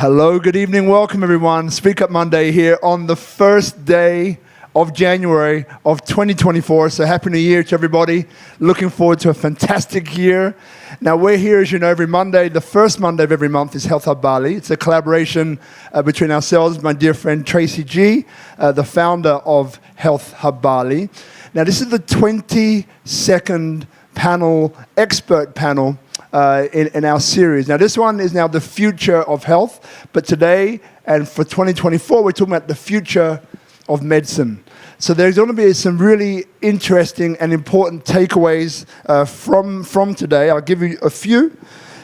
Hello, good evening, welcome everyone. SpeakuP Monday here on the first day of January of 2024. So Happy New Year to everybody. Looking forward to a fantastic year. Now we're here, as you know, every Monday. The first Monday of every month is Health Hub Bali. It's a collaboration between ourselves, my dear friend Tracey G, the founder of Health Hub Bali. Now this is the 22nd expert panel in our series. Now this one is now the future of health, but today and for 2024 we're talking about the future of medicine. So there's going to be some really interesting and important takeaways from today. I'll give you a few.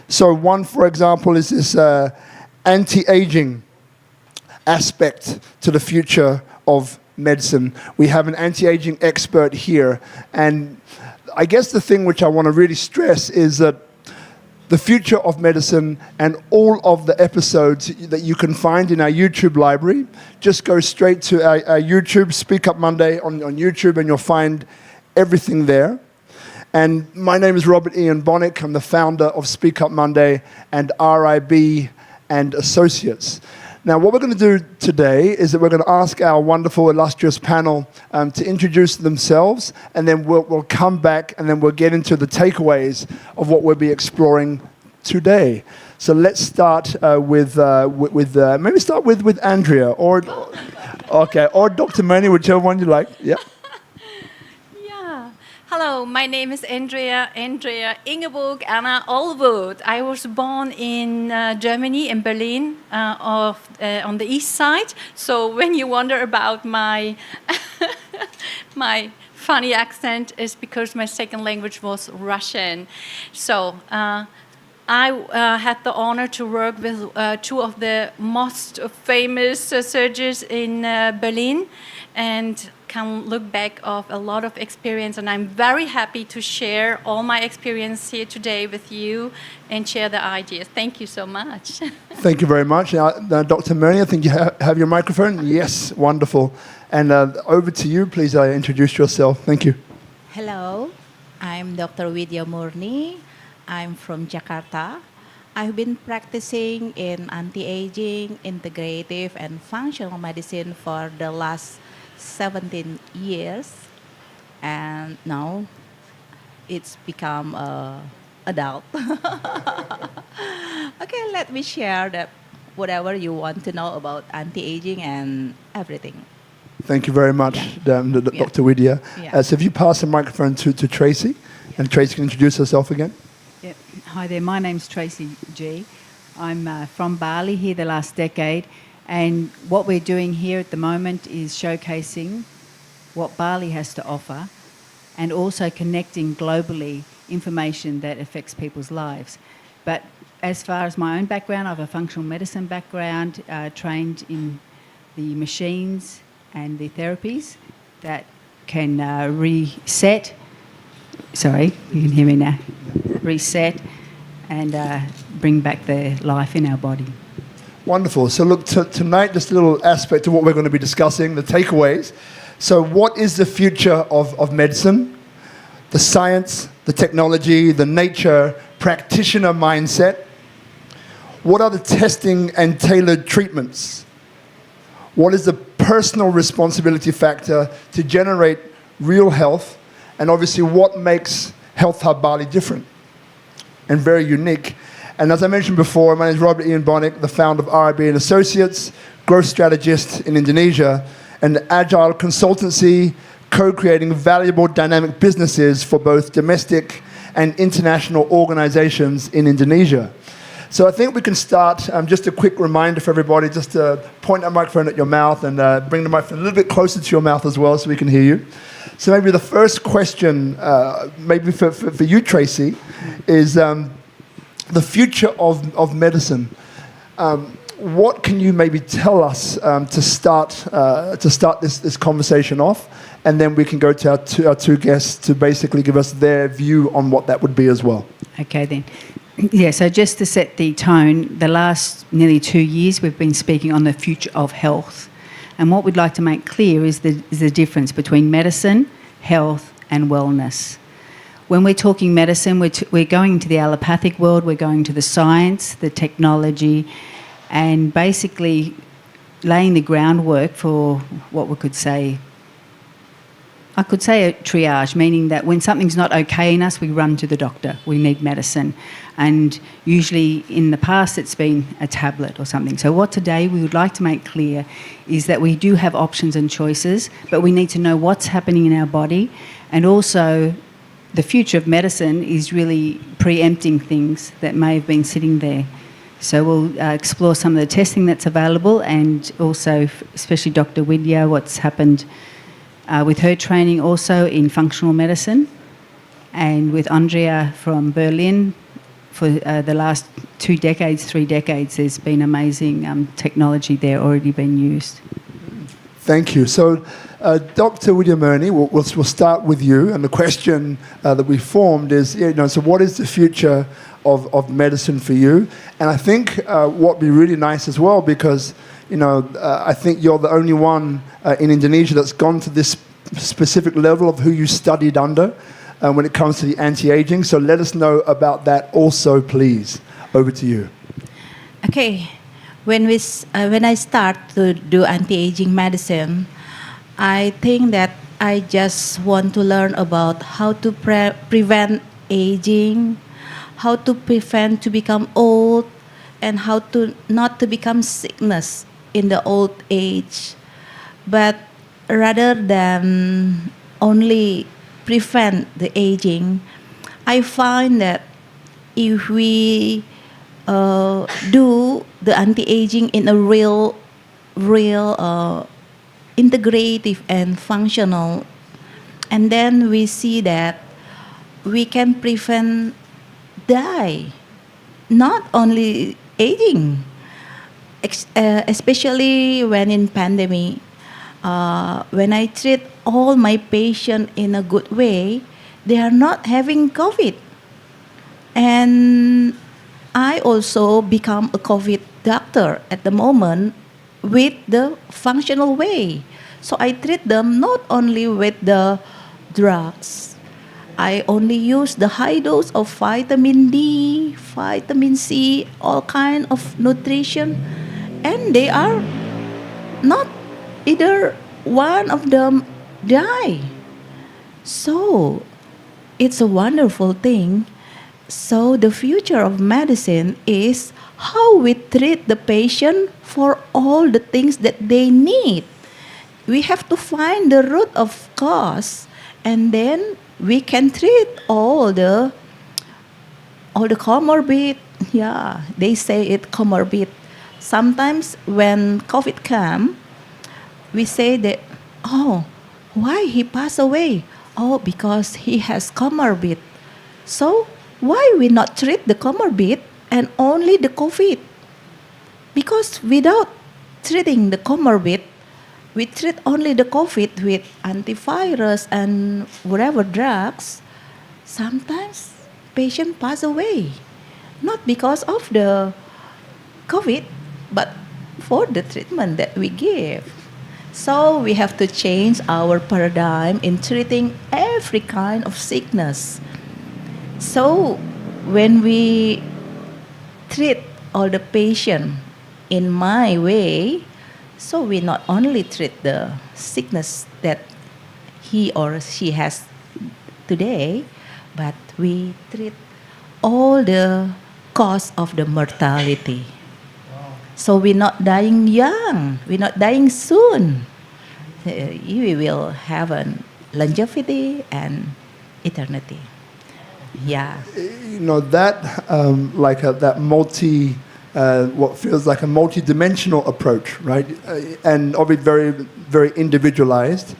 So one, for example, is this anti-aging aspect to the future of medicine. We have an anti-aging expert here, and I guess the thing which I want to really stress is that the future of medicine and all of the episodes that you can find in our YouTube library, just go straight to our YouTube, SpeakuP Monday on YouTube, and you'll find everything there. And my name is Ian Bonnick. I'm the founder of SpeakuP Monday and RIB and Associates. Now, what we're going to do today is that we're going to ask our wonderful, illustrious panel to introduce themselves, and then we'll come back and then we'll get into the takeaways of what we'll be exploring today. So let's start maybe start with Andrea, or Dr. Murni, whichever one you like. Yeah. Hello, my name is Andrea Ingeborg Anna Allwood. I was born in Germany, in Berlin, on the east side. So when you wonder about my my funny accent, is because my second language was Russian. So I had the honor to work with two of the most famous surgeons in Berlin, and can look back of a lot of experience, and I'm very happy to share all my experience here today with you and share the ideas. Thank you so much. Thank you very much. Now, Dr. Murni, I think you have your microphone. Yes, wonderful. And over to you, please introduce yourself. Thank you. Hello, I'm Dr. Widya Murni. I'm from Jakarta. I've been practicing in anti-aging, integrative, and functional medicine for the last 17 years, and now it's become adult. Okay, let me share that whatever you want to know about anti-aging and everything. Thank you very much, Dr. Widya. Yeah. So if you pass the microphone to Tracey, and Tracey can introduce herself again. Yeah. Hi there, my name's Tracey G. I'm from Bali here the last decade. And what we're doing here at the moment is showcasing what Bali has to offer, and also connecting globally information that affects people's lives. But as far as my own background, I have a functional medicine background, trained in the machines and the therapies that can reset. Sorry, you can hear me now. Reset and bring back the life in our body. Wonderful. So look, tonight, just a little aspect of what we're going to be discussing, the takeaways. So what is the future of medicine? The science, the technology, the nature, practitioner mindset. What are the testing and tailored treatments? What is the personal responsibility factor to generate real health? And obviously, what makes Health Hub Bali different and very unique? And as I mentioned before, my name is Ian Bonnick, the founder of RIB and Associates, growth strategist in Indonesia, and agile consultancy, co-creating valuable dynamic businesses for both domestic and international organizations in Indonesia. So I think we can start, just a quick reminder for everybody, just to point that microphone at your mouth and bring the microphone a little bit closer to your mouth as well so we can hear you. So maybe the first question, maybe for you, Tracey, is the future of medicine. What can you maybe tell us to start this conversation off, and then we can go to our two guests to basically give us their view on what that would be as well. Okay then. Yeah, so just to set the tone, the last nearly 2 years we've been speaking on the future of health. And what we'd like to make clear is the difference between medicine, health and wellness. When we're talking medicine, we're going to the allopathic world, we're going to the science, the technology, and basically laying the groundwork for what we could say, I could say a triage, meaning that when something's not okay in us, we run to the doctor. We need medicine. And usually in the past, it's been a tablet or something. So what today we would like to make clear is that we do have options and choices, but we need to know what's happening in our body. And also the future of medicine is really preempting things that may have been sitting there. So we'll explore some of the testing that's available, and also, especially Dr. Widya, what's happened with her training also in functional medicine, and with Andrea from Berlin for the last 2 decades, 3 decades, there's been amazing technology there already being used. Thank you. So, Dr. Widya Murni, we'll start with you. And the question that we formed is, so what is the future of medicine for you? And I think what would be really nice as well, because I think you're the only one in Indonesia that's gone to this specific level of who you studied under when it comes to the anti-aging. So let us know about that also, please. Over to you. Okay. When I start to do anti-aging medicine, I think that I just want to learn about how to prevent aging, how to prevent to become old, and how to not to become sickness in the old age. But rather than only prevent the aging, I find that if we do the anti-aging in a real integrative and functional, and then we see that we can prevent die, not only aging, especially when in pandemic. When I treat all my patients in a good way, they are not having COVID. And I also become a COVID doctor at the moment with the functional way. So I treat them not only with the drugs. I only use the high dose of vitamin D, vitamin C, all kind of nutrition. And they are not either one of them die. So it's a wonderful thing. So the future of medicine is how we treat the patient for all the things that they need. We have to find the root of cause, and then we can treat all the comorbid. Yeah, they say it comorbid. Sometimes when COVID come, we say that, why he passed away? Oh, because he has comorbid. So why we not treat the comorbid and only the COVID? Because without treating the comorbid, we treat only the COVID with antivirus and whatever drugs. Sometimes patient pass away, not because of the COVID, but for the treatment that we give. So we have to change our paradigm in treating every kind of sickness. So when we treat all the patient in my way, so we not only treat the sickness that he or she has today, but we treat all the cause of the mortality. So we're not dying young, we're not dying soon. We will have a longevity and eternity. Yeah. That that what feels like a multi-dimensional approach, right? And obviously very, very individualized.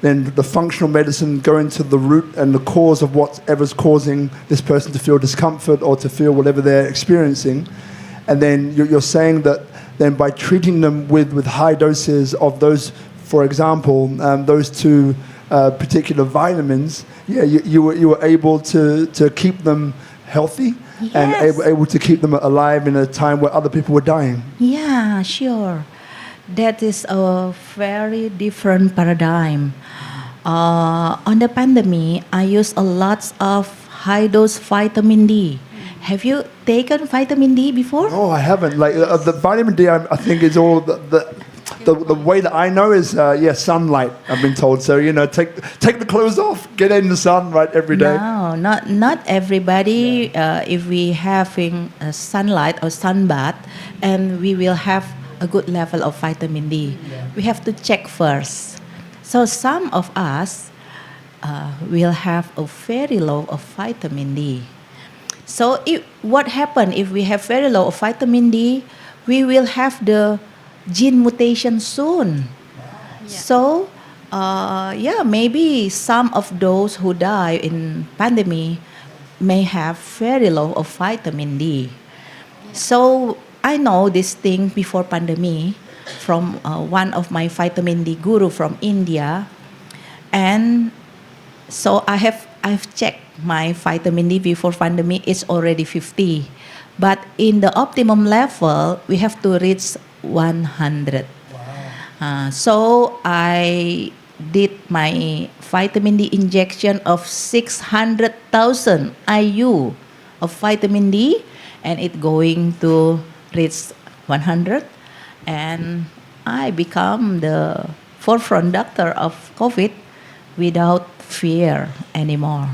Then the functional medicine going to the root and the cause of whatever's causing this person to feel discomfort or to feel whatever they're experiencing. And then you're saying that then by treating them with high doses of those, for example, those two particular vitamins, you were able to keep them healthy. Yes. And able to keep them alive in a time where other people were dying. Yeah, sure. That is a very different paradigm. On the pandemic, I used a lot of high-dose vitamin D, Have you taken vitamin D before? Oh, I haven't. Like the vitamin D, I think is all the way that I know is sunlight. I've been told. So take the clothes off, get in the sun, right, every day. No, not everybody. If we having sunlight or sunbath, and we will have a good level of vitamin D. We have to check first. So some of us will have a very low of vitamin D. So what happens if we have very low of vitamin D? We will have the gene mutation soon. So maybe some of those who die in pandemic may have very low of vitamin D. So I know this thing before pandemic from one of my vitamin D guru from India, and so I've checked my vitamin D before pandemic is already 50, but in the optimum level we have to reach 100. So I did my vitamin D injection of 600,000 IU of vitamin D, and it going to reach 100, and I become the forefront doctor of COVID without fear anymore.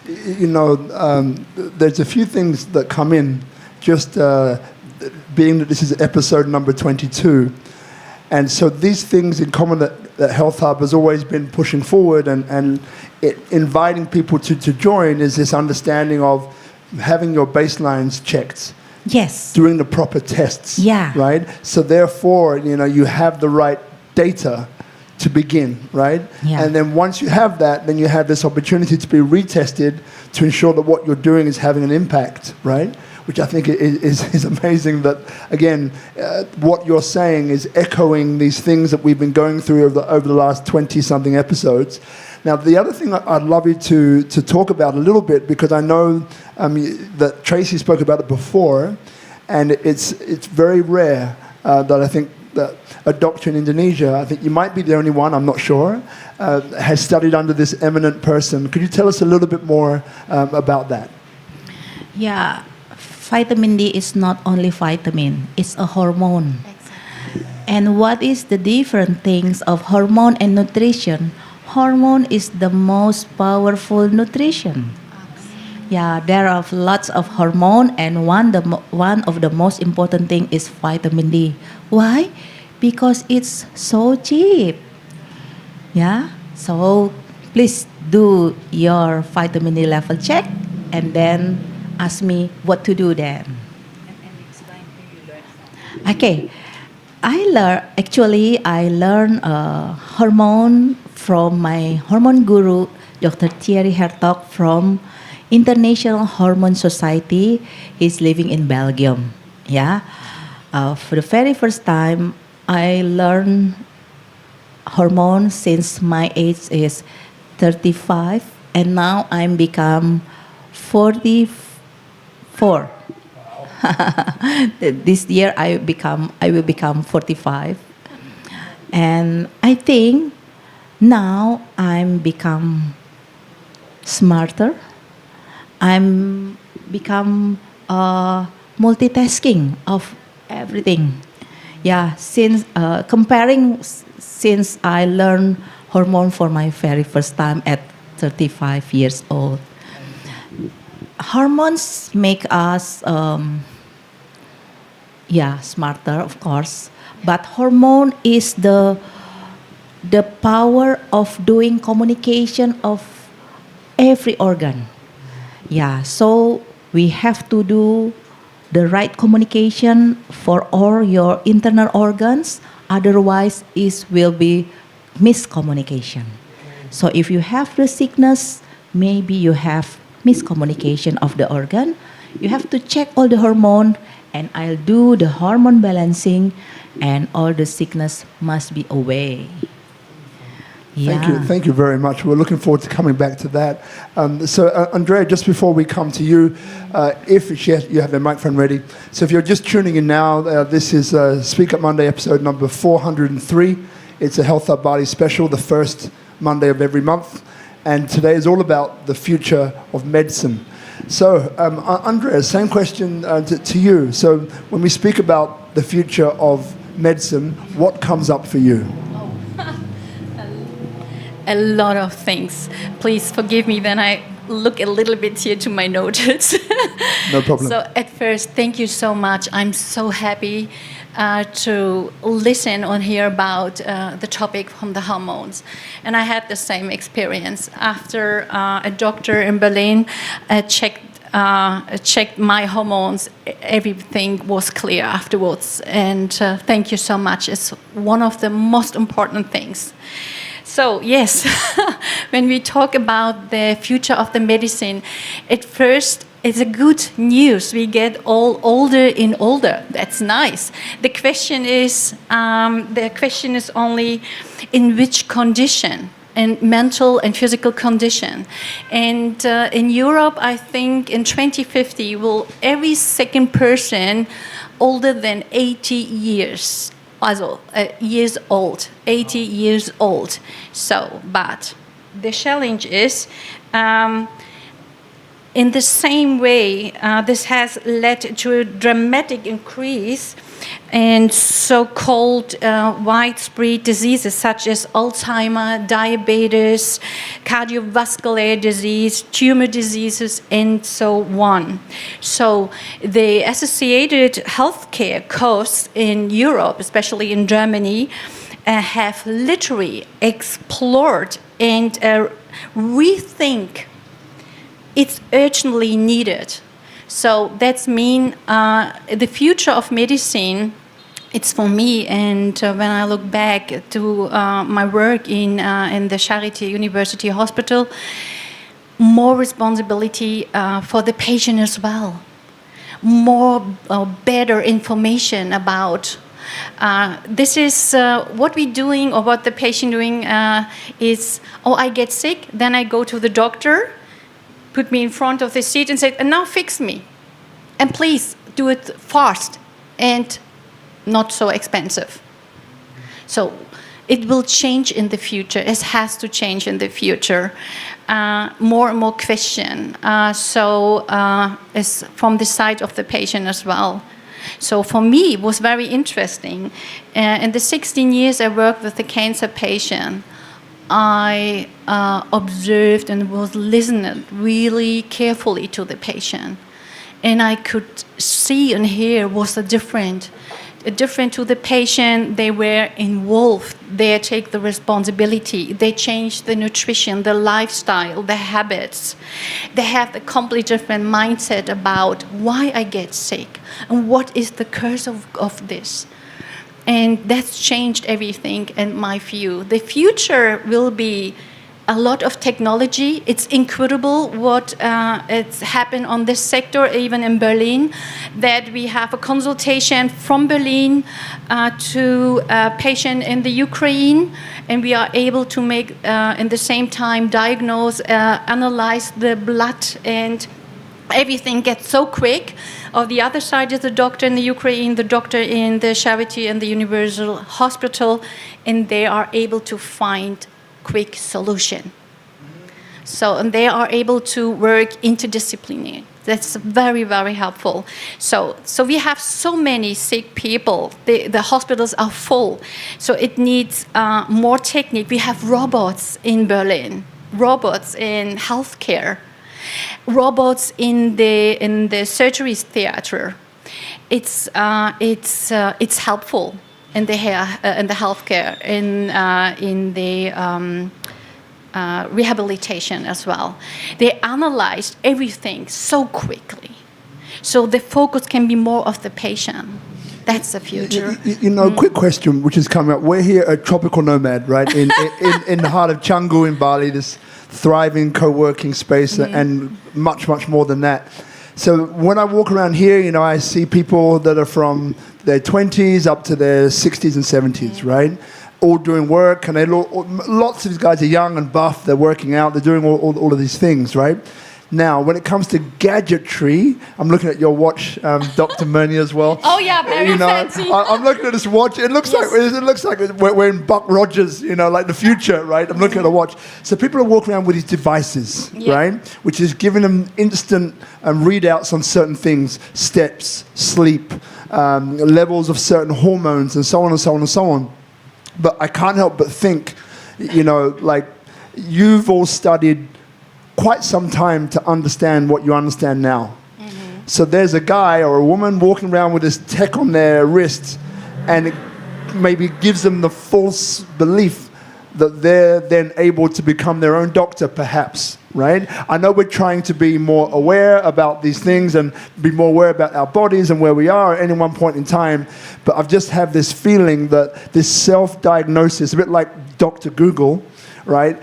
There's a few things that come in, just being that this is episode number 22. And so these things in common that Health Hub has always been pushing forward and inviting people to join is this understanding of having your baselines checked. Yes. Doing the proper tests. Yeah. Right? So therefore, you have the right data to begin, right? Yeah. And then once you have that, then you have this opportunity to be retested to ensure that what you're doing is having an impact, right? Which I think is amazing that, again, what you're saying is echoing these things that we've been going through over the last 20-something episodes. Now, the other thing I'd love you to talk about a little bit, because I know that Tracey spoke about it before, and it's very rare that I think that a doctor in Indonesia, I think you might be the only one, I'm not sure, has studied under this eminent person. Could you tell us a little bit more about that? Yeah, vitamin D is not only vitamin, it's a hormone. Exactly. And what is the different things of hormone and nutrition? Hormone is the most powerful nutrition. Yeah, there are lots of hormone, and one of the most important thing is vitamin D. Why? Because it's so cheap. Yeah, so please do your vitamin D level check, and then ask me what to do then. And explain who you learned from. Okay, I learned hormone from my hormone guru, Dr. Thierry Hertog from International Hormone Society. He's living in Belgium. Yeah, for the very first time, I learned hormone since my age is 35, and now I'm become 44. This year I will become 45, and I think now I'm become smarter. I'm become multitasking of everything. Yeah, since since I learned hormone for my very first time at 35 years old. Hormones make us smarter, of course, but hormone is the power of doing communication of every organ. Yeah, so we have to do the right communication for all your internal organs, otherwise it will be miscommunication. So if you have the sickness, maybe you have miscommunication of the organ. You have to check all the hormone, and I'll do the hormone balancing, and all the sickness must be away. Yeah. Thank you very much. We're looking forward to coming back to that. So, Andrea, just before we come to you, if you have the microphone ready. So if you're just tuning in now, this is SpeakuP Monday episode number 403. It's a Health Hub Bali special, the first Monday of every month. And today is all about the future of medicine. So, Andrea, same question to you. So, when we speak about the future of medicine, what comes up for you? A lot of things. Please forgive me when I look a little bit here to my notes. No problem. So at first, thank you so much. I'm so happy to listen or hear about the topic from the hormones. And I had the same experience. After a doctor in Berlin checked my hormones, everything was clear afterwards. And thank you so much. It's one of the most important things. So yes, when we talk about the future of the medicine, at first it's a good news. We get all older and older. That's nice. The question is only in which condition, and mental and physical condition. And in Europe, I think in 2050, will every second person older than 80 years. Also, years old, 80 years old. So, but the challenge is, in the same way, this has led to a dramatic increase in so-called widespread diseases such as Alzheimer, diabetes, cardiovascular disease, tumor diseases, and so on. So the associated healthcare costs in Europe, especially in Germany, have literally explored and rethink. It's urgently needed. So that's mean the future of medicine. It's for me, and when I look back to my work in the Curated University Hospital, more responsibility for the patient as well, more better information about. This is what we're doing, or what the patient doing is. Oh, I get sick, then I go to the doctor. Put me in front of the seat and said, and now fix me. And please do it fast and not so expensive. So it will change in the future. It has to change in the future. More and more question. It's from the side of the patient as well. So for me, it was very interesting. In the 16 years I worked with the cancer patient, I observed and was listening really carefully to the patient. And I could see and hear was different to the patient. They were involved. They take the responsibility. They change the nutrition, the lifestyle, the habits. They have a completely different mindset about why I get sick and what is the curse of this. And that's changed everything in my view. The future will be a lot of technology. It's incredible what it's happened on this sector, even in Berlin, that we have a consultation from Berlin to a patient in the Ukraine, and we are able to make, in the same time, diagnose, analyze the blood, and everything gets so quick. On the other side is the doctor in the Ukraine, the doctor in the Charity and the Universal Hospital, and they are able to find quick solution. So, and they are able to work interdisciplinary. That's very, very helpful. So we have so many sick people. The hospitals are full. So it needs more technique. We have robots in Berlin, robots in healthcare, robots in the surgery theater. It's helpful in the healthcare, in the rehabilitation as well. They analyzed everything so quickly, so the focus can be more of the patient. That's the future. Quick question, which is coming up. We're here at Tropical Nomad, right, in the heart of Canggu in Bali, this thriving co-working space, and much, much more than that. So when I walk around here, I see people that are from their 20s up to their 60s and 70s, right? All doing work, and lots of these guys are young and buff, they're working out, they're doing all of these things, right? Now, when it comes to gadgetry, I'm looking at your watch, Dr. Murni, as well. Oh yeah, very fancy. I'm looking at this watch. It looks like we're in Buck Rogers, like the future, right? I'm looking at a watch. So people are walking around with these devices, right? Which is giving them instant readouts on certain things, steps, sleep, levels of certain hormones, and so on and so on and so on. But I can't help but think, like you've all studied quite some time to understand what you understand now. Mm-hmm. So there's a guy or a woman walking around with this tech on their wrists, and it maybe gives them the false belief that they're then able to become their own doctor, perhaps, right? I know we're trying to be more aware about these things and be more aware about our bodies and where we are at any one point in time, but I've just have this feeling that this self-diagnosis, a bit like Dr. Google, right,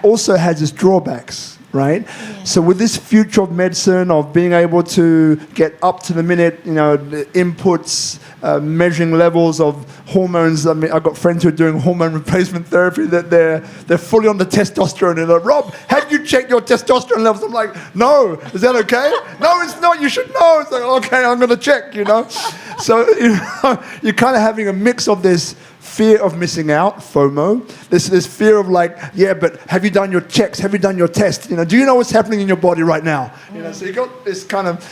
also has its drawbacks. Right? Yeah. So with this future of medicine, of being able to get up to the minute, the inputs, measuring levels of hormones. I mean, I've got friends who are doing hormone replacement therapy that they're fully on the testosterone. And they're like, Rob, have you checked your testosterone levels? I'm like, no. Is that okay? No, it's not. You should know. It's like, okay, I'm going to check, So, you're kind of having a mix of this fear of missing out, FOMO. This fear of like, yeah, but have you done your checks? Have you done your test? Do you know what's happening in your body right now? So you got this kind of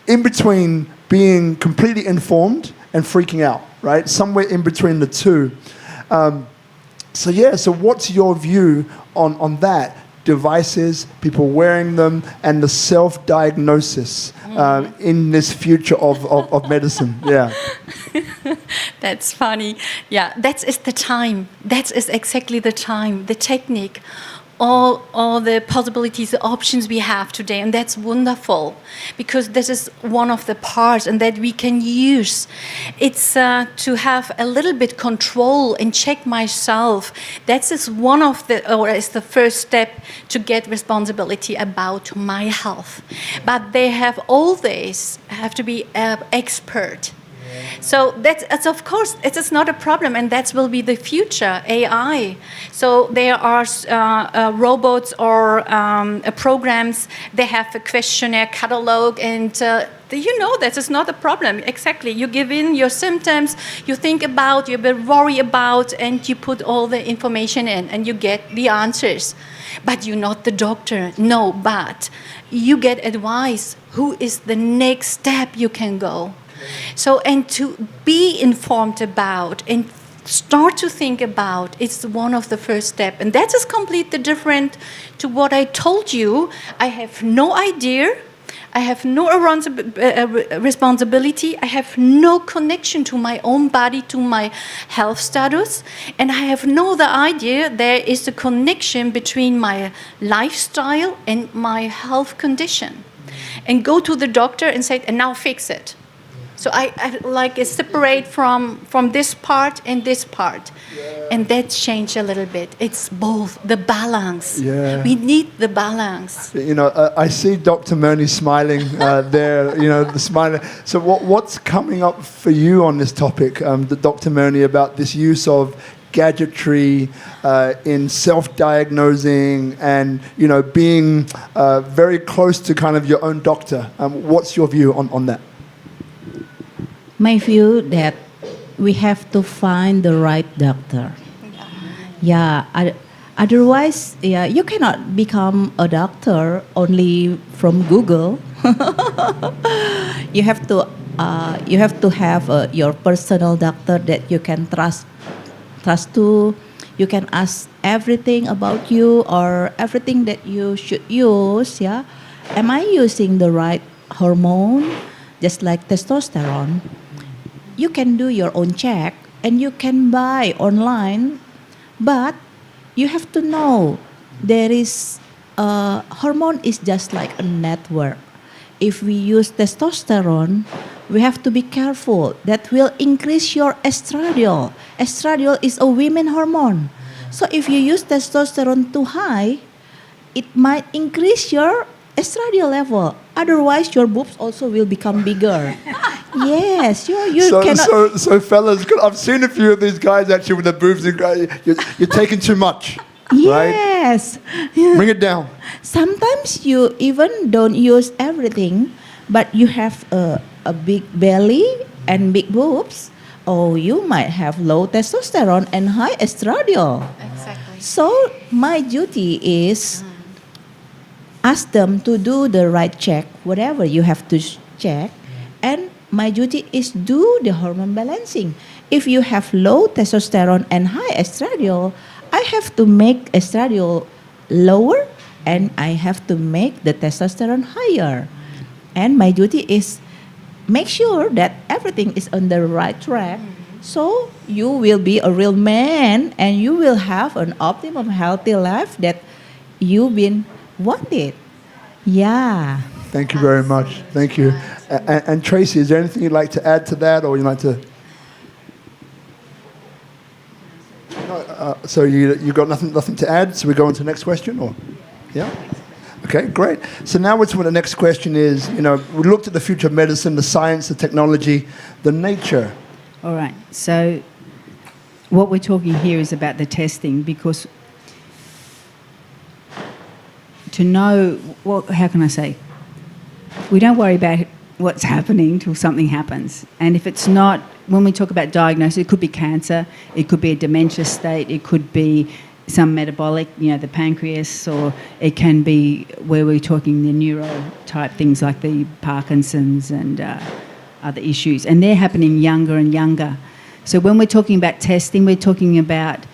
in between being completely informed and freaking out, right? Somewhere in between the two. So what's your view on that? Devices, people wearing them, and the self-diagnosis in this future of medicine. Yeah. That's funny. Yeah, that is the time. That is exactly the time, the technique, all the possibilities, the options we have today. And that's wonderful because this is one of the parts and that we can use. It's to have a little bit control and check myself. That is one of is the first step to get responsibility about my health. But they have always have to be an expert. So that's of course it is not a problem, and that will be the future AI. So there are robots or programs. They have a questionnaire catalog, and that is not a problem. Exactly, you give in your symptoms, you think about, you worry about, and you put all the information in, and you get the answers. But you're not the doctor. No, but you get advice. Who is the next step you can go? So, and to be informed about and start to think about, it's one of the first steps. And that is completely different to what I told you. I have no idea. I have no responsibility. I have no connection to my own body, to my health status. And I have no the idea there is a connection between my lifestyle and my health condition. And go to the doctor and say, and now fix it. So I like separate from this part and this part. Yeah. And that changed a little bit. It's both, the balance. Yeah. We need the balance. I see Dr. Murni smiling there, the smiling. So what's coming up for you on this topic, Dr. Murni, about this use of gadgetry in self-diagnosing and, being very close to kind of your own doctor? What's your view on that? My view that we have to find the right doctor. Yeah. Otherwise, you cannot become a doctor only from Google. You have to have your personal doctor that you can trust to. You can ask everything about you or everything that you should use. Yeah, am I using the right hormone? Just like testosterone. You can do your own check and you can buy online, but you have to know there is hormone is just like a network. If we use testosterone, we have to be careful. That will increase your estradiol. Estradiol is a women hormone. So if you use testosterone too high, it might increase your estradiol level. Otherwise, your boobs also will become bigger. Yes, you cannot. So fellas, I've seen a few of these guys actually with the boobs. You're taking too much. Yes. Bring it down. Sometimes you even don't use everything, but you have a big belly and big boobs, or you might have low testosterone and high estradiol. Exactly. So my duty is ask them to do the right check, whatever you have to check, and my duty is do the hormone balancing. If you have low testosterone and high estradiol, I have to make estradiol lower and I have to make the testosterone higher. And my duty is make sure that everything is on the right track. So you will be a real man and you will have an optimum healthy life that you've been wanted. Yeah. Thank you very much. Thank you. And Tracey, is there anything you'd like to add to that, or you'd like to? No, so you got nothing to add. So we go on to the next question, or yeah. Okay, great. So now what's what the next question is? We looked at the future of medicine, the science, the technology, the nature. All right. So what we're talking here is about the testing, because to know how can I say? We don't worry about what's happening till something happens. And if it's not, when we talk about diagnosis, it could be cancer, it could be a dementia state, it could be some metabolic, the pancreas, or it can be where we're talking the neuro type things like the Parkinson's and other issues. And they're happening younger and younger. So when we're talking about testing, we're talking about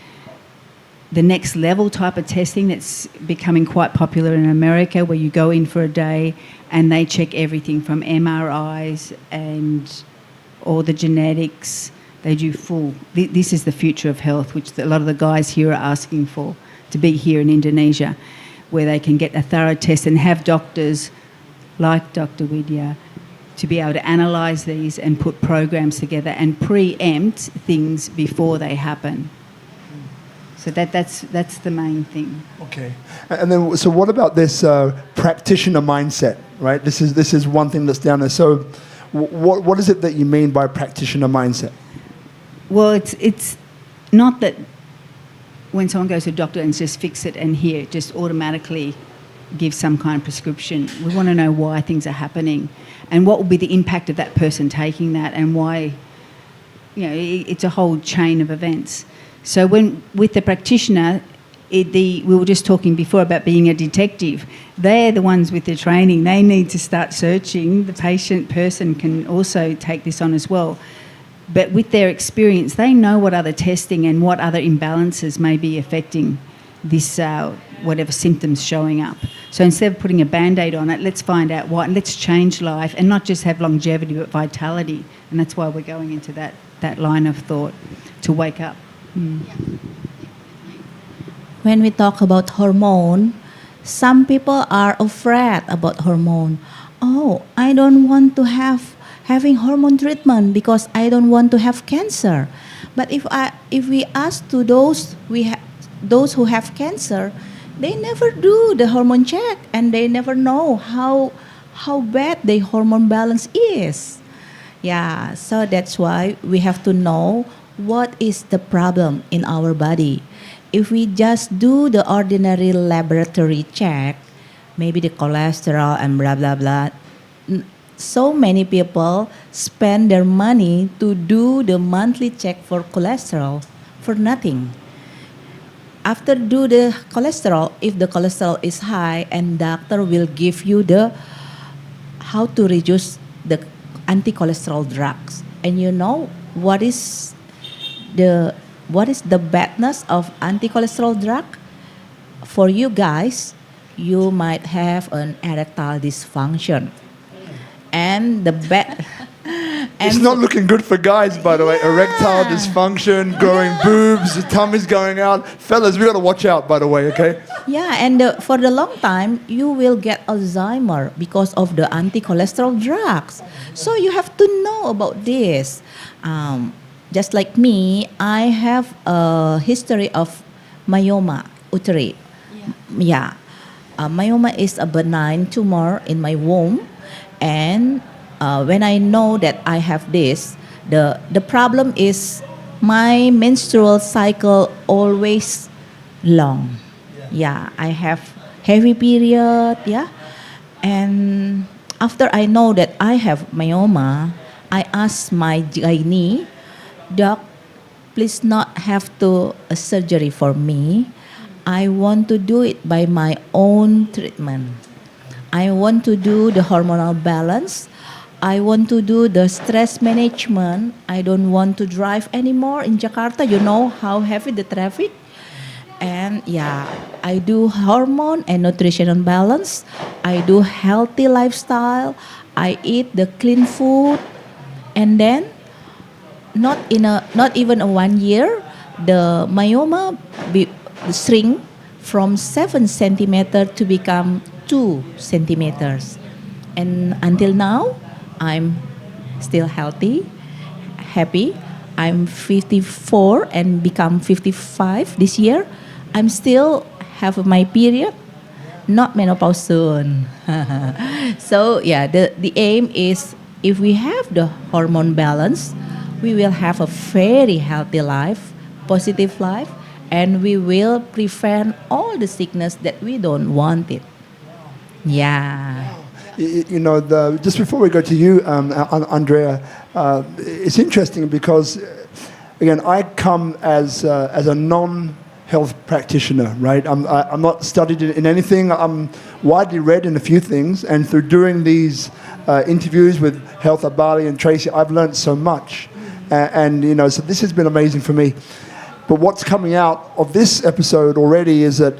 the next level type of testing that's becoming quite popular in America, where you go in for a day and they check everything from MRIs and all the genetics. They do full. This is the future of health, which a lot of the guys here are asking for, to be here in Indonesia, where they can get a thorough test and have doctors like Dr. Widya to be able to analyse these and put programs together and preempt things before they happen. So that's the main thing. Okay, and then so what about this practitioner mindset? Right, this is one thing that's down there. So, what is it that you mean by practitioner mindset? Well, it's not that when someone goes to a doctor and just fix it and here just automatically give some kind of prescription. We want to know why things are happening and what will be the impact of that person taking that, and why. It's a whole chain of events. So with the practitioner, we were just talking before about being a detective. They're the ones with the training. They need to start searching. The person can also take this on as well. But with their experience, they know what other testing and what other imbalances may be affecting this, whatever symptoms showing up. So instead of putting a Band-Aid on it, let's find out why, and let's change life and not just have longevity but vitality. And that's why we're going into that line of thought, to wake up. When we talk about hormone, some people are afraid about hormone. Oh, I don't want to having hormone treatment because I don't want to have cancer. But if we ask to those who have cancer, they never do the hormone check and they never know how bad the hormone balance is. Yeah, so that's why we have to know what is the problem in our body. If we just do the ordinary laboratory check, maybe the cholesterol and blah, blah, blah, so many people spend their money to do the monthly check for cholesterol for nothing. After do the cholesterol, if the cholesterol is high, and doctor will give you how to reduce the anti-cholesterol drugs. And you know what is the badness of anti-cholesterol drug? For you guys, you might have an erectile dysfunction. And the it's not looking good for guys, by the way. Erectile dysfunction, growing boobs, the tummy's going out. Fellas, we got to watch out, by the way, okay? Yeah, and for the long time, you will get Alzheimer because of the anti-cholesterol drugs. So you have to know about this. Just like me, I have a history of myoma uteri. Yeah. Myoma is a benign tumor in my womb. And when I know that I have this, the problem is my menstrual cycle always long. Yeah, I have heavy period. Yeah, and after I know that I have myoma, I asked my gynae, doc, please not have to a surgery for me. I want to do it by my own treatment. I want to do the hormonal balance. I want to do the stress management. I don't want to drive anymore in Jakarta. You know how heavy the traffic. And yeah, I do hormone and nutritional balance. I do healthy lifestyle. I eat the clean food. And then not even a 1 year, the myoma shrink from 7 centimeter to become 2 centimeters. And until now, I'm still healthy, happy. I'm 54 and become 55 this year. I'm still have my period, not menopause soon. So yeah, the aim is if we have the hormone balance, we will have a very healthy life, positive life, and we will prevent all the sickness that we don't want it. Yeah. You know, just before we go to you, Andrea, it's interesting because, again, I come as a non-health practitioner, right? I'm not studied in anything. I'm widely read in a few things, and through doing these interviews with Health at Bali and Tracey, I've learned so much, and you know, so this has been amazing for me. But what's coming out of this episode already is that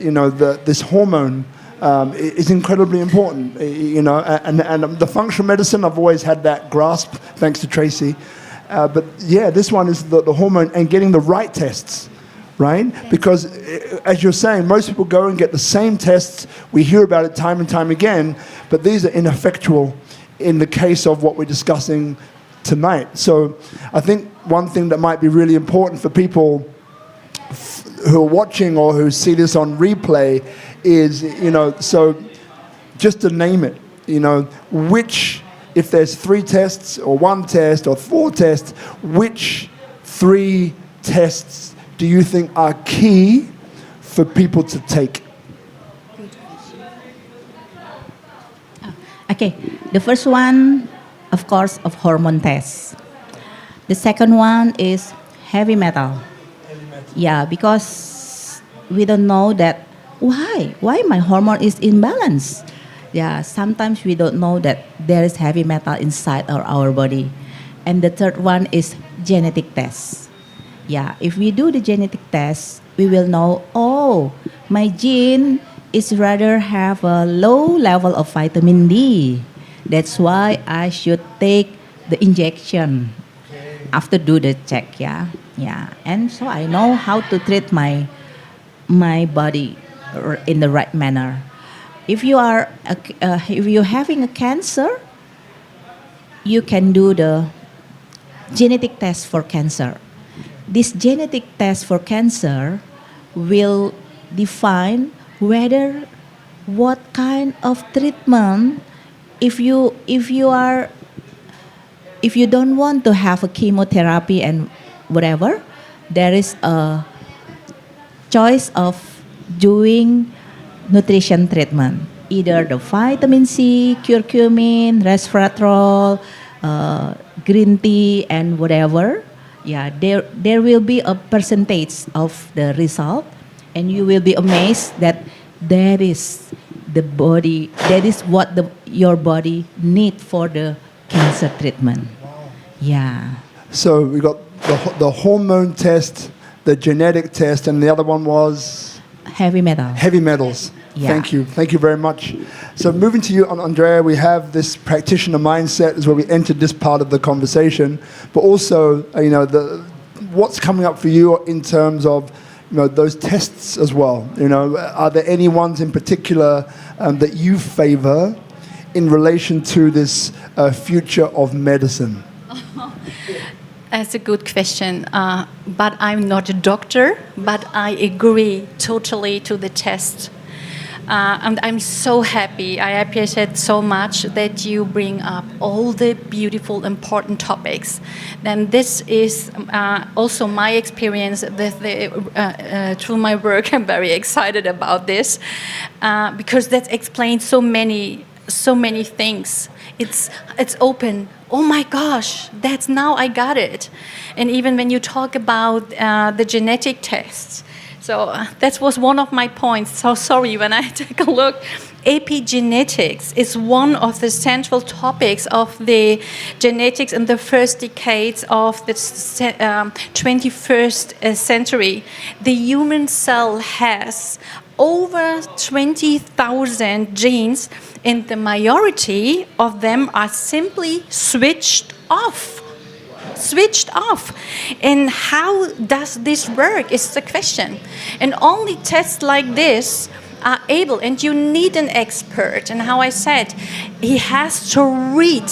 this hormone. Is incredibly important, you know, and the functional medicine, I've always had that grasp, thanks to Tracey. But yeah, this one is the hormone and getting the right tests, right? Yes. Because as you're saying, most people go and get the same tests. We hear about it time and time again, but these are ineffectual in the case of what we're discussing tonight. So I think one thing that might be really important for people who are watching or who see this on replay is, you know, so just to name it, you know, which, if there's 3 tests or 1 test or 4 tests, which 3 tests do you think are key for people to take? Okay, the first one, of course, of hormone tests. The second one is heavy metal. Yeah, because we don't know that why my hormone is imbalanced. Yeah, sometimes we don't know that there is heavy metal inside our body. And the third one is genetic tests. Yeah, if we do the genetic test, we will know, oh, my gene is rather have a low level of vitamin D. That's why I should take the injection after do the check, yeah. And so I know how to treat my body in the right manner. If you're having a cancer, you can do the genetic test for cancer. This genetic test for cancer will define whether what kind of treatment, if you don't want to have a chemotherapy and whatever, there is a choice of doing nutrition treatment, either the vitamin C, curcumin, resveratrol, green tea, and whatever. Yeah, there will be a percentage of the result, and you will be amazed that that is what your body need for the cancer treatment. Yeah. So we got the hormone test, the genetic test, and the other one was? Heavy metals. Heavy metals. Yeah. Thank you very much. So moving to you, Andrea, we have this practitioner mindset is where we entered this part of the conversation, but also, you know, what's coming up for you in terms of, you know, those tests as well. You know, are there any ones in particular that you favor in relation to this future of medicine? That's a good question. But I'm not a doctor, but I agree totally to the test. And I'm so happy. I appreciate so much that you bring up all the beautiful, important topics. And this is also my experience with through my work. I'm very excited about this because that explains so many things. It's open. Oh my gosh, that's now I got it. And even when you talk about the genetic tests, so that was one of my points. So sorry, when I take a look, epigenetics is one of the central topics of the genetics in the first decades of the 21st century. The human cell has over 20,000 genes, and the majority of them are simply switched off. And how does this work is the question. And only tests like this are able, and you need an expert. And how I said, he has to read,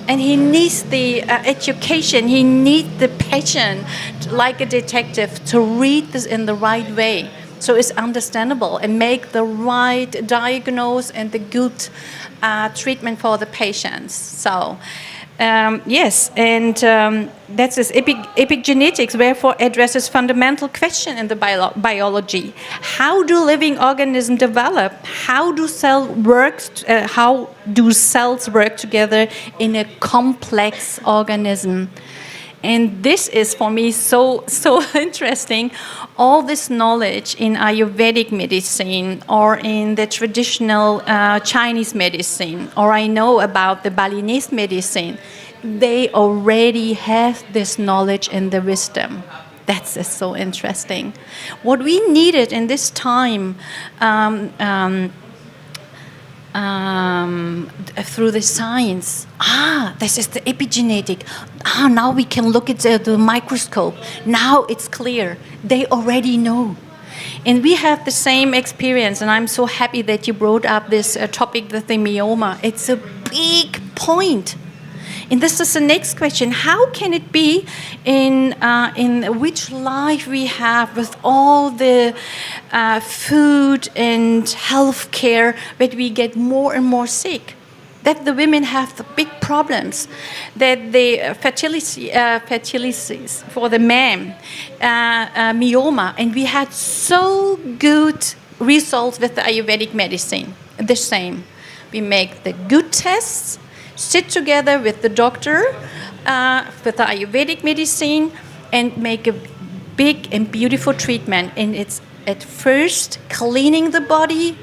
and he needs the education, he needs the passion, like a detective, to read this in the right way. So it's understandable and make the right diagnose and the good treatment for the patients. So yes, and that's this epigenetics, therefore addresses fundamental question in the biology. How do living organisms develop? How do cells work together in a complex organism? And this is for me so interesting. All this knowledge in Ayurvedic medicine or in the traditional Chinese medicine, or I know about the Balinese medicine, they already have this knowledge and the wisdom. That's just so interesting. What we needed in this time through the science. This is the epigenetic. Now we can look at the microscope. Now it's clear. They already know. And we have the same experience, and I'm so happy that you brought up this topic with the myoma. It's a big point. And this is the next question. How can it be in which life we have with all the food and healthcare that we get more and more sick? That the women have the big problems, that the fertility for the man, myoma, and we had so good results with the Ayurvedic medicine. The same. We make the good tests, sit together with the doctor, with the Ayurvedic medicine, and make a big and beautiful treatment. And it's at first cleaning the body,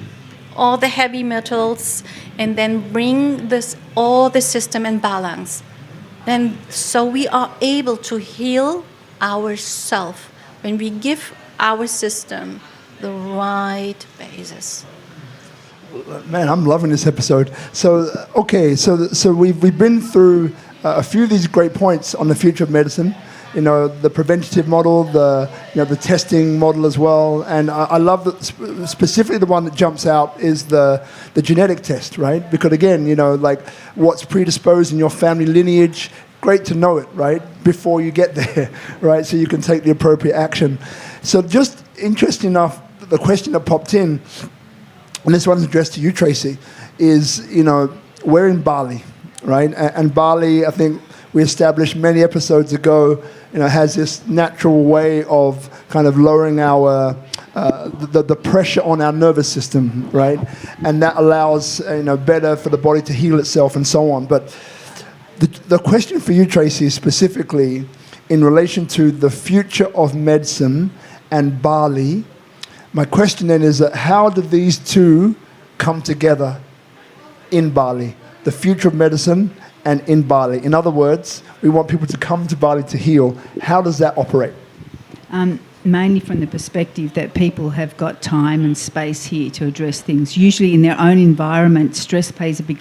all the heavy metals, and then bring all the system in balance. Then so we are able to heal ourselves when we give our system the right basis. Man, I'm loving this episode. So, okay, so we've been through a few of these great points on the future of medicine. You know, the preventative model, the testing model as well, and I love that specifically the one that jumps out is the genetic test, right? Because again, like what's predisposed in your family lineage, great to know it, right, before you get there, right? So you can take the appropriate action. So just interesting enough, the question that popped in. And this one's addressed to you, Tracey, is, we're in Bali, right? And Bali, I think we established many episodes ago, has this natural way of kind of lowering our, the pressure on our nervous system, right? And that allows, better for the body to heal itself and so on. But the question for you, Tracey, specifically in relation to the future of medicine and Bali, my question then is that how do these two come together in Bali? The future of medicine and in Bali. In other words, we want people to come to Bali to heal. How does that operate? Mainly from the perspective that people have got time and space here to address things. Usually in their own environment, stress plays a big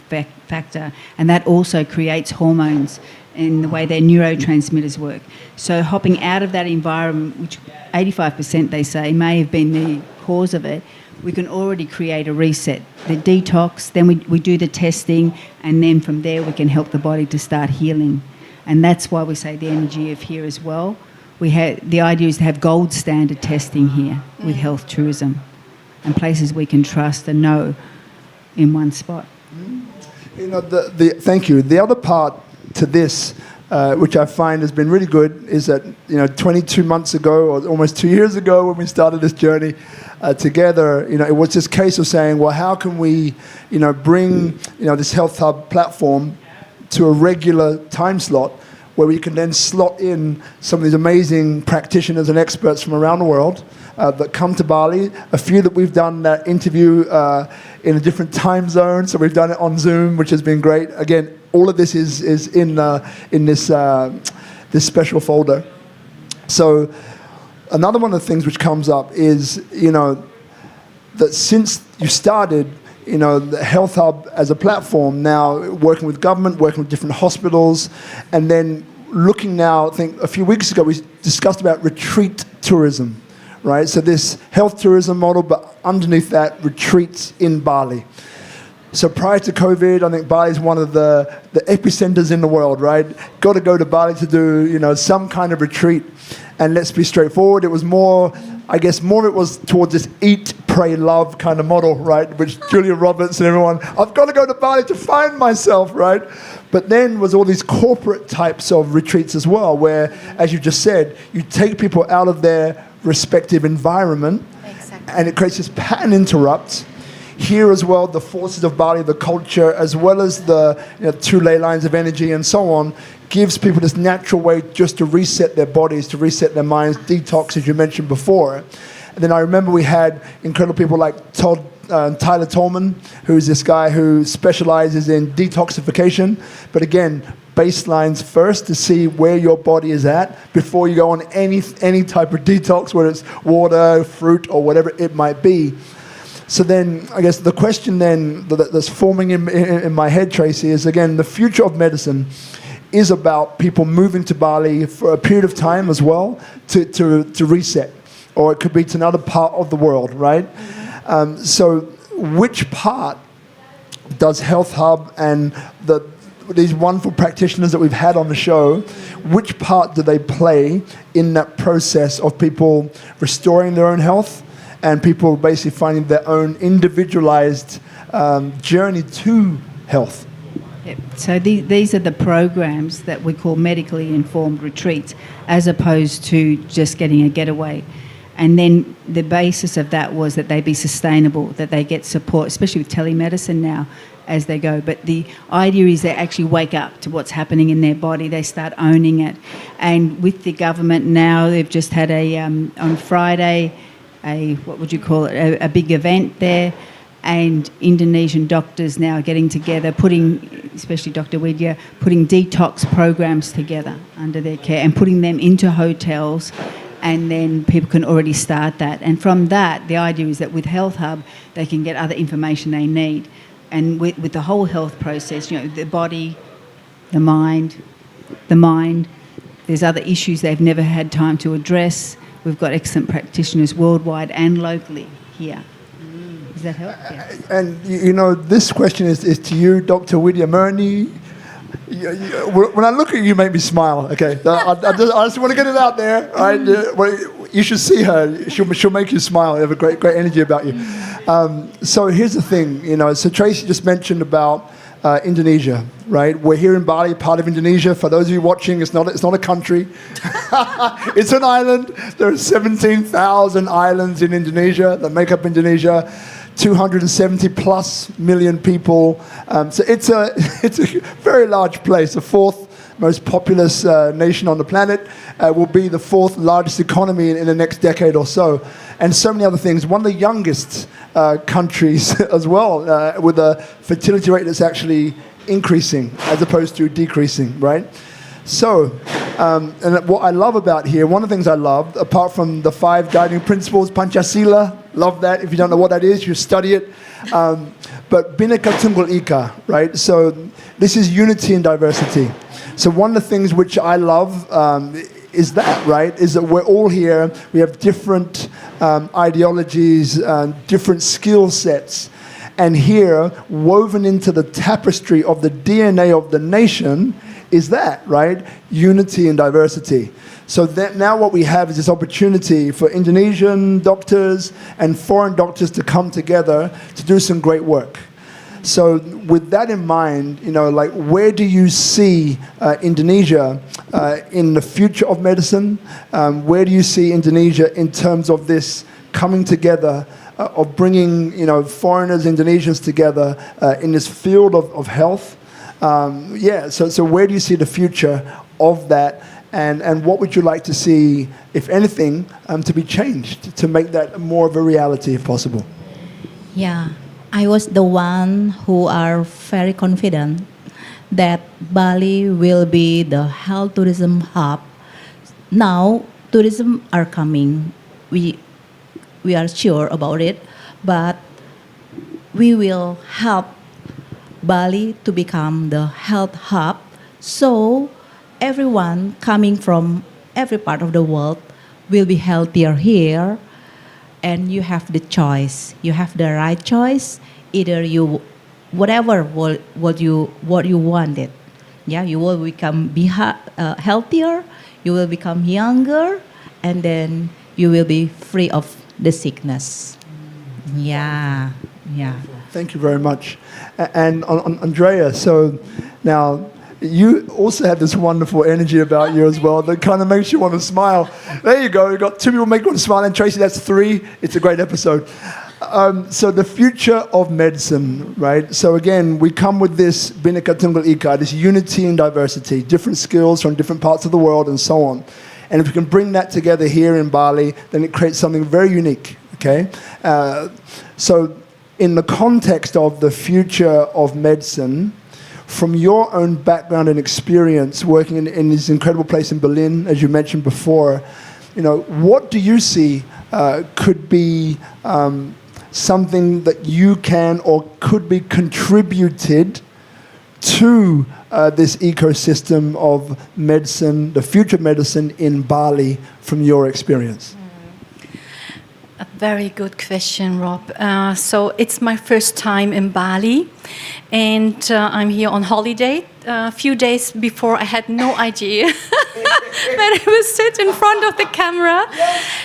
factor, and that also creates hormones in the way their neurotransmitters work. So hopping out of that environment, which 85% they say may have been the cause of it, we can already create a reset. The detox, then we do the testing, and then from there we can help the body to start healing. And that's why we say the energy of here as well. The idea is to have gold standard testing here with health tourism and places we can trust and know in one spot. You know, thank you. The other part to this, which I find has been really good, is that 22 months ago, or almost 2 years ago, when we started this journey together, it was this case of saying, well, how can we, bring this Health Hub platform to a regular time slot where we can then slot in some of these amazing practitioners and experts from around the world that come to Bali. A few that we've done that interview in a different time zone, so we've done it on Zoom, which has been great. Again, all of this is in this special folder. So another one of the things which comes up is, that since you started, the Health Hub as a platform, now working with government, working with different hospitals, and then looking now, I think a few weeks ago we discussed about retreat tourism, right? So this health tourism model, but underneath that, retreats in Bali. So prior to COVID, I think Bali is one of the epicenters in the world, right? Got to go to Bali to do, some kind of retreat. And let's be straightforward, it was more of it was towards this eat, pray, love kind of model, right? Which Julia Roberts and everyone, I've got to go to Bali to find myself, right? But then was all these corporate types of retreats as well, where, as you just said, you take people out of their respective environment, Exactly. and it creates this pattern interrupt. Here as well, the forces of Bali, the culture, as well as the 2 ley lines of energy and so on, gives people this natural way just to reset their bodies, to reset their minds, detox, as you mentioned before. And then I remember we had incredible people like Tyler Tolman, who's this guy who specializes in detoxification. But again, baselines first to see where your body is at before you go on any type of detox, whether it's water, fruit, or whatever it might be. So then, I guess the question then that's forming in my head, Tracey, is again, the future of medicine is about people moving to Bali for a period of time as well to reset, or it could be to another part of the world, right? So which part does Health Hub and these wonderful practitioners that we've had on the show, which part do they play in that process of people restoring their own health and people basically finding their own individualized journey to health? Yep. So these are the programs that we call medically informed retreats, as opposed to just getting a getaway. And then the basis of that was that they be sustainable, that they get support, especially with telemedicine now as they go. But the idea is they actually wake up to what's happening in their body. They start owning it. And with the government now, they've just had on Friday, a big event there. And Indonesian doctors now getting together, especially Dr. Widya, putting detox programs together under their care and putting them into hotels, and then people can already start that. And from that, the idea is that with Health Hub, they can get other information they need. And with the whole health process, the body, the mind, there's other issues they've never had time to address. We've got excellent practitioners worldwide and locally here. Does that help? Yes. And this question is to you, Dr. Widya Murni. When I look at you, you make me smile. Okay, I just want to get it out there. Right? You should see her. She'll make you smile. You have a great energy about you. So here's the thing. So Tracey just mentioned about Indonesia, right? We're here in Bali, part of Indonesia. For those of you watching, it's not a country. It's an island. There are 17,000 islands in Indonesia that make up Indonesia. 270 plus million people. So it's a very large place. The 4th most populous nation on the planet, will be the 4th largest economy in the next decade or so. And so many other things. One of the youngest countries as well, with a fertility rate that's actually increasing as opposed to decreasing, right? So, and what I love about here, one of the things I love, apart from the 5 guiding principles, Pancasila, love that. If you don't know what that is, you study it. But Bhinneka Tunggal Ika, right? So this is unity and diversity. So one of the things which I love is that, right? Is that we're all here, we have different ideologies, different skill sets. And here, woven into the tapestry of the DNA of the nation, is that, right? Unity and diversity. So that now what we have is this opportunity for Indonesian doctors and foreign doctors to come together to do some great work. So with that in mind, like where do you see Indonesia in the future of medicine? Where do you see Indonesia in terms of this coming together of bringing, foreigners, Indonesians together in this field of health? So where do you see the future of that? And what would you like to see, if anything, to be changed to make that more of a reality if possible? Yeah, I was the one who are very confident that Bali will be the health tourism hub. Now, tourism are coming. We are sure about it, but we will help Bali to become the health hub. So everyone coming from every part of the world will be healthier here, and you have the choice. You have the right choice. Either you, whatever what you wanted, yeah, you will become healthier. You will become younger, and then you will be free of the sickness. Yeah. Thank you very much. And Andrea, so now you also have this wonderful energy about you as well that kind of makes you want to smile. There you go. You've got two people make you want to smile. And Tracey, that's three. It's a great episode. So the future of medicine, right? So again, we come with this Bhinneka Tunggal Ika, this unity and diversity, different skills from different parts of the world and so on. And if we can bring that together here in Bali, then it creates something very unique, okay? So in the context of the future of medicine, from your own background and experience working in this incredible place in Berlin, as you mentioned before, what do you see could be something that you can or could be contributed to this ecosystem of medicine, the future of medicine in Bali, from your experience? A very good question, Rob. So it's my first time in Bali, and I'm here on holiday. A few days before, I had no idea that I would sit in front of the camera.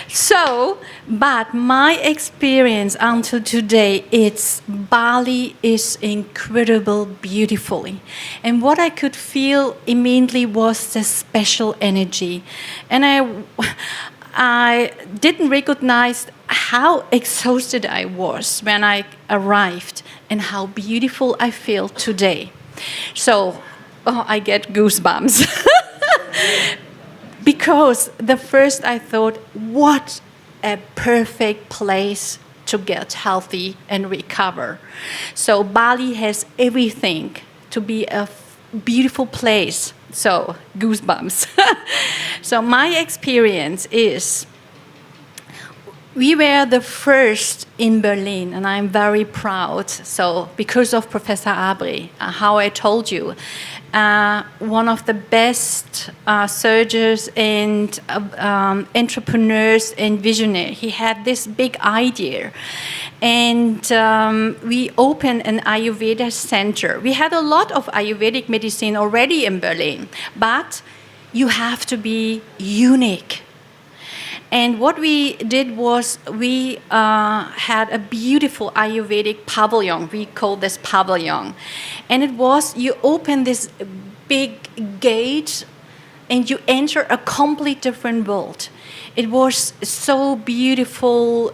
So, but my experience until today, Bali is incredible, beautifully. And what I could feel immediately was the special energy. And I didn't recognize how exhausted I was when I arrived and how beautiful I feel today. So, I get goosebumps. Because the first I thought, what a perfect place to get healthy and recover. So Bali has everything to be a beautiful place. So goosebumps. So my experience is, we were the first in Berlin, and I'm very proud. So because of Professor Abri, how I told you, one of the best surgeons and entrepreneurs and visionaries. He had this big idea. And we opened an Ayurveda center. We had a lot of Ayurvedic medicine already in Berlin, but you have to be unique. And what we did was we had a beautiful Ayurvedic pavilion. We call this pavilion. And it was, you open this big gate and you enter a complete different world. It was so beautiful,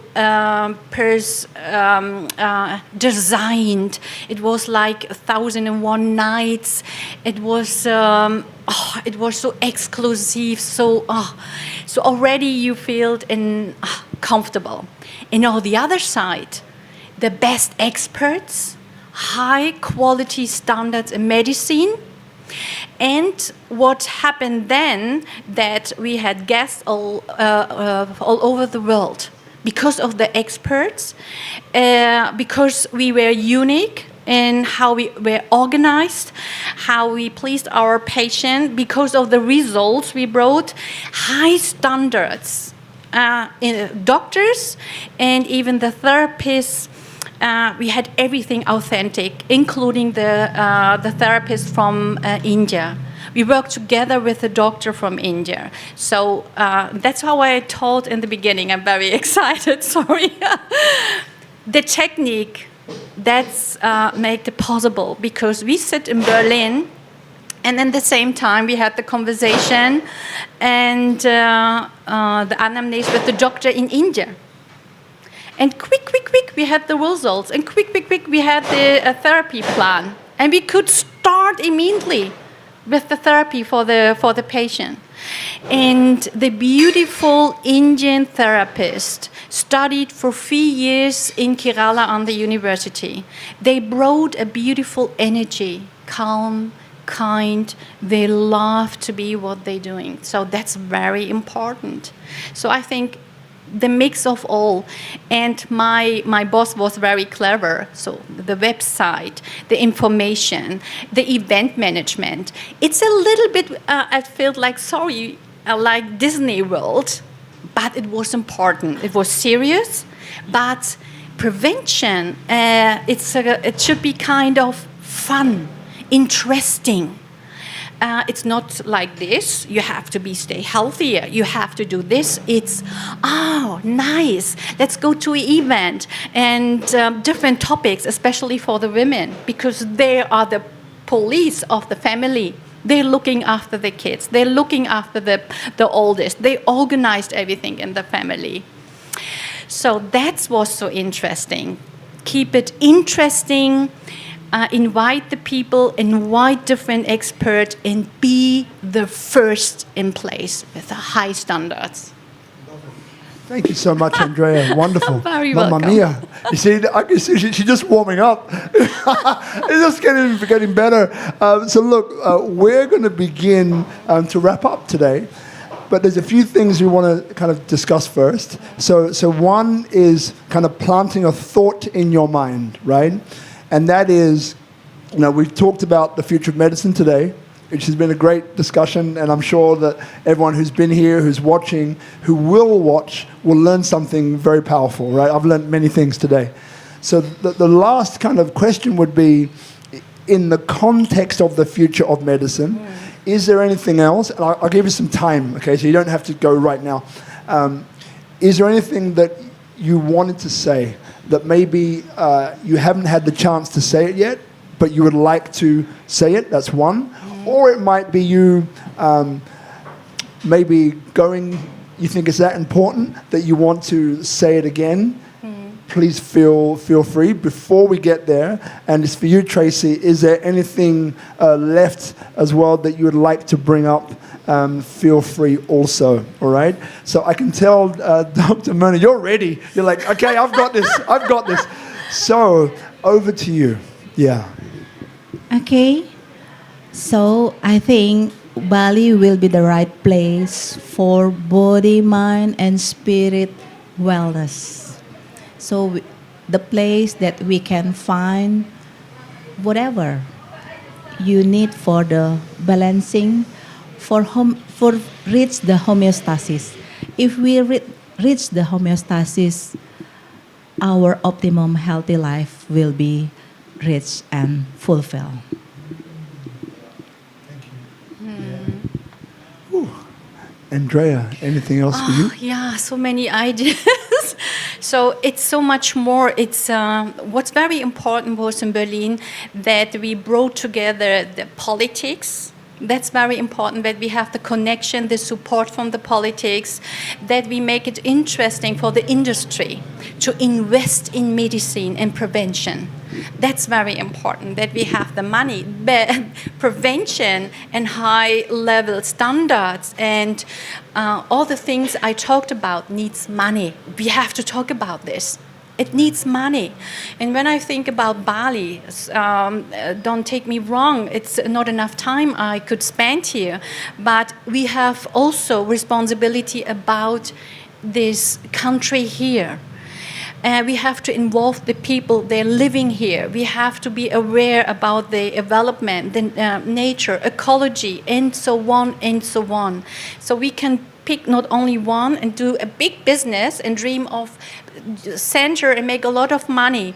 designed. It was like 1,001 nights. It was so exclusive. So already you feel comfortable. And on the other side, the best experts, high quality standards in medicine. And what happened then, that we had guests all over the world because of the experts, because we were unique in how we were organized, how we pleased our patient, because of the results we brought, high standards in doctors and even the therapists. We had everything authentic, including the therapists from India. We work together with a doctor from India. So that's how I told in the beginning. I'm very excited, sorry. The technique, that's made it possible because we sit in Berlin, and at the same time we had the conversation and the anamnesis with the doctor in India. And quick, we had the results. And quick, we had the therapy plan. And we could start immediately with the therapy for the patient. And the beautiful Indian therapist studied for 3 years in Kerala on the university. They brought a beautiful energy, calm, kind. They love to be what they're doing. So that's very important. So I think the mix of all. And my boss was very clever. So the website, the information, the event management. It's a little bit, I felt like, sorry, like Disney World, but it was important. It was serious, but prevention, it should be kind of fun, interesting. It's not like this. You have to stay healthier. You have to do this. It's, nice. Let's go to an event and different topics, especially for the women, because they are the police of the family. They're looking after the kids. They're looking after the oldest. They organized everything in the family. So that was so interesting. Keep it interesting. Invite the people, invite different experts, and be the first in place with the high standards. Thank you so much, Andrea. Wonderful. Very Mamma welcome. mia. You see, I can see she's just warming up. It's just getting better. So look, we're going to begin to wrap up today. But there's a few things we want to kind of discuss first. So one is kind of planting a thought in your mind, right? And that is, we've talked about the future of medicine today, which has been a great discussion, and I'm sure that everyone who's been here, who's watching, who will watch, will learn something very powerful, right? I've learned many things today. So the last kind of question would be, in the context of the future of medicine, is there anything else? And I'll give you some time, okay, so you don't have to go right now. Is there anything that you wanted to say that maybe you haven't had the chance to say it yet, but you would like to say it? That's one. Or it might be you maybe going, you think it's that important that you want to say it again. Please feel free. Before we get there, and it's for you, Tracey, is there anything left as well that you would like to bring up? Feel free also, all right? So I can tell Dr. Murni, you're ready. You're like, okay, I've got this. So over to you. Yeah. Okay. So I think Bali will be the right place for body, mind, and spirit wellness. So the place that we can find whatever you need for the balancing, for reach the homeostasis. If we reach the homeostasis, our optimum healthy life will be reached and fulfilled. Andrea, anything else for you? Yeah, so many ideas. So it's so much more. It's what's very important was in Berlin that we brought together the politics. That's very important, that we have the connection, the support from the politics, that we make it interesting for the industry to invest in medicine and prevention. That's very important, that we have the money. But prevention and high-level standards and all the things I talked about needs money. We have to talk about this. It needs money. And when I think about Bali, don't take me wrong, it's not enough time I could spend here. But we have also responsibility about this country here. We have to involve the people, they're living here. We have to be aware about the development, the nature, ecology, and so on and so on. So we can pick not only one and do a big business and dream of center and make a lot of money.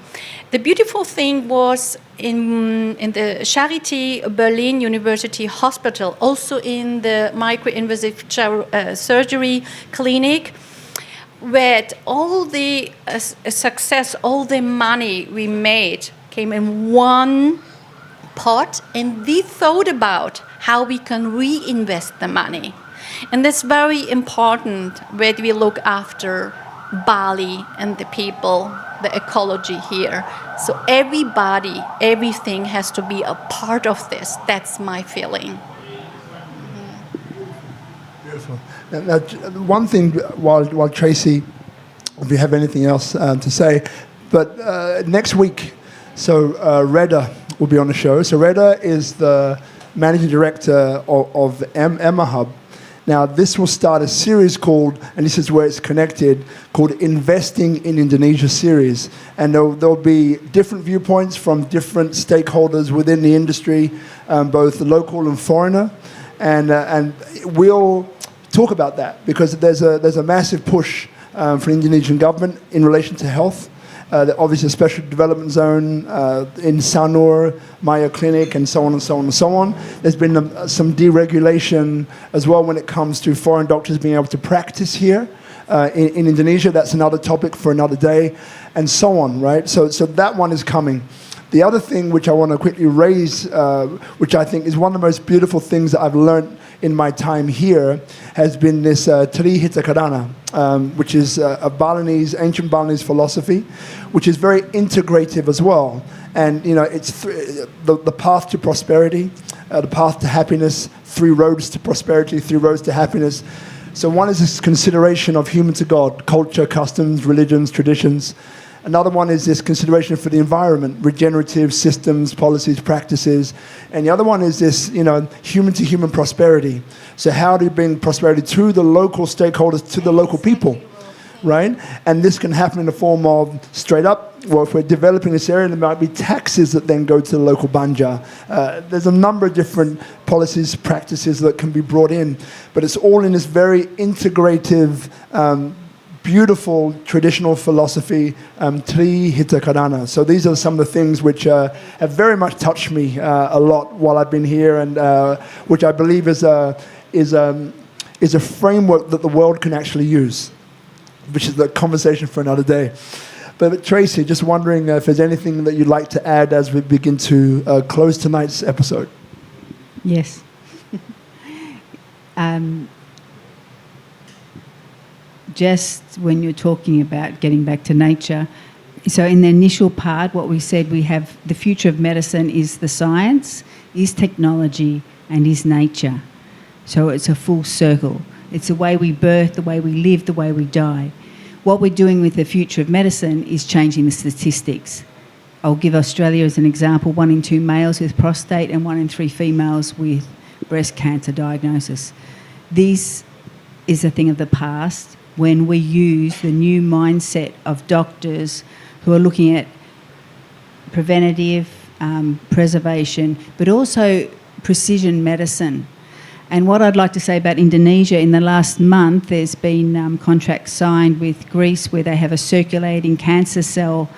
The beautiful thing was in the Charité Berlin University Hospital, also in the microinvasive surgery clinic, where all the success, all the money we made came in one pot, and we thought about how we can reinvest the money. And that's very important when we look after Bali and the people, the ecology here. So everybody, everything has to be a part of this. That's my feeling. Beautiful. Now, one thing, while Tracey, if you have anything else to say, but next week, so Reda will be on the show. So Reda is the managing director of Emma Hub. Now, this will start a series called, and this is where it's connected, called Investing in Indonesia series. And there'll be different viewpoints from different stakeholders within the industry, both local and foreigner. And we'll talk about that because there's a massive push for the Indonesian government in relation to health. Obviously a special development zone in Sanur, Maya Clinic, and so on and so on and so on. There's been some deregulation as well when it comes to foreign doctors being able to practice here in Indonesia. That's another topic for another day, and so on, right? So that one is coming. The other thing which I want to quickly raise, which I think is one of the most beautiful things that I've learned in my time here, has been this Tri Hita Karana, which is a Balinese, ancient Balinese philosophy, which is very integrative as well. And it's the path to prosperity, the path to happiness, 3 roads to prosperity, 3 roads to happiness. So one is this consideration of human to God, culture, customs, religions, traditions. Another one is this consideration for the environment, regenerative systems, policies, practices. And the other one is this, human to human prosperity. So how do you bring prosperity to the local stakeholders, to the local people, right? And this can happen in the form of straight up, well, if we're developing this area, there might be taxes that then go to the local banja. There's a number of different policies, practices that can be brought in. But it's all in this very integrative, beautiful traditional philosophy, Tri Hita Karana. So these are some of the things which have very much touched me a lot while I've been here, and which I believe is a framework that the world can actually use, which is the conversation for another day. But Tracey, just wondering if there's anything that you'd like to add as we begin to close tonight's episode. Yes. Just when you're talking about getting back to nature, so in the initial part, what we said, we have the future of medicine is the science, is technology, and is nature. So it's a full circle. It's the way we birth, the way we live, the way we die. What we're doing with the future of medicine is changing the statistics. I'll give Australia as an example, 1 in 2 males with prostate and 1 in 3 females with breast cancer diagnosis. This is a thing of the past, when we use the new mindset of doctors who are looking at preventative, preservation, but also precision medicine. And what I'd like to say about Indonesia, in the last month, there's been contracts signed with Greece where they have a circulating cancer cell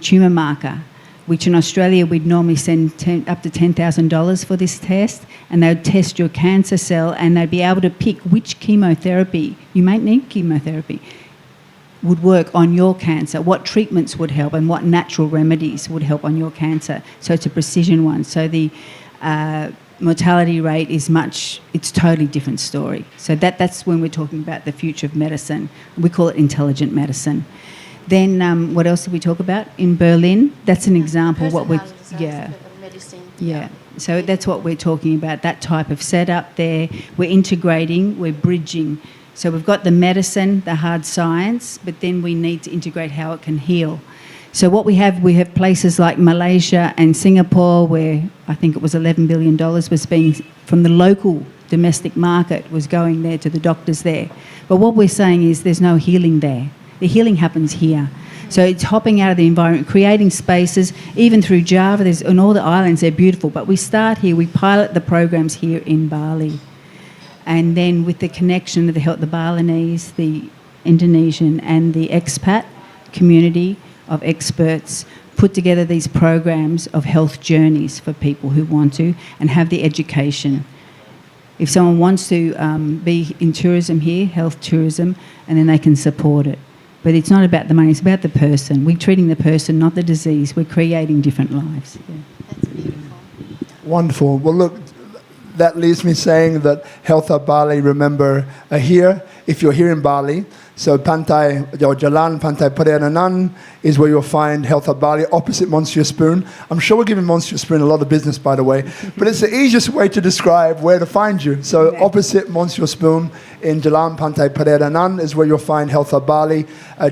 tumour marker, which in Australia we'd normally send up to $10,000 for this test, and they would test your cancer cell and they'd be able to pick which chemotherapy, you might need chemotherapy, would work on your cancer, what treatments would help and what natural remedies would help on your cancer. So it's a precision one. So the mortality rate is it's totally different story. So that's when we're talking about the future of medicine. We call it intelligent medicine. Then what else did we talk about? In Berlin, that's an example. Medicine. Yeah. So that's what we're talking about, that type of setup there. We're integrating, we're bridging. So we've got the medicine, the hard science, but then we need to integrate how it can heal. So what we have places like Malaysia and Singapore where I think it was $11 billion was being, from the local domestic market, was going there to the doctors there. But what we're saying is there's no healing there. The healing happens here. So it's hopping out of the environment, creating spaces, even through Java, on all the islands, they're beautiful. But we start here, we pilot the programs here in Bali. And then with the connection of the Balinese, the Indonesian and the expat community of experts put together these programs of health journeys for people who want to and have the education. If someone wants to be in tourism here, health tourism, and then they can support it. But it's not about the money, it's about the person. We're treating the person, not the disease. We're creating different lives. Yeah. That's beautiful. Wonderful. Well, look, that leaves me saying that Health Hub Bali, remember, are here if you're here in Bali. So Pantai, or Jalan Pantai Perairan is where you'll find Health Hub Bali, opposite Monsieur Spoon. I'm sure we're giving Monsieur Spoon a lot of business, by the way, but it's the easiest way to describe where to find you. So opposite Monsieur Spoon in Jalan Pantai Perairan is where you'll find Health Hub Bali.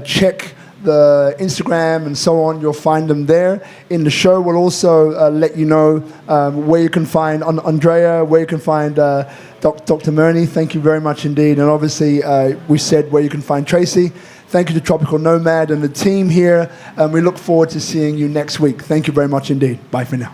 Check the Instagram and so on, you'll find them there. In the show, we'll also let you know where you can find Andrea, where you can find Dr. Murni. Thank you very much indeed. And obviously, we said where you can find Tracey. Thank you to Tropical Nomad and the team here. And we look forward to seeing you next week. Thank you very much indeed. Bye for now.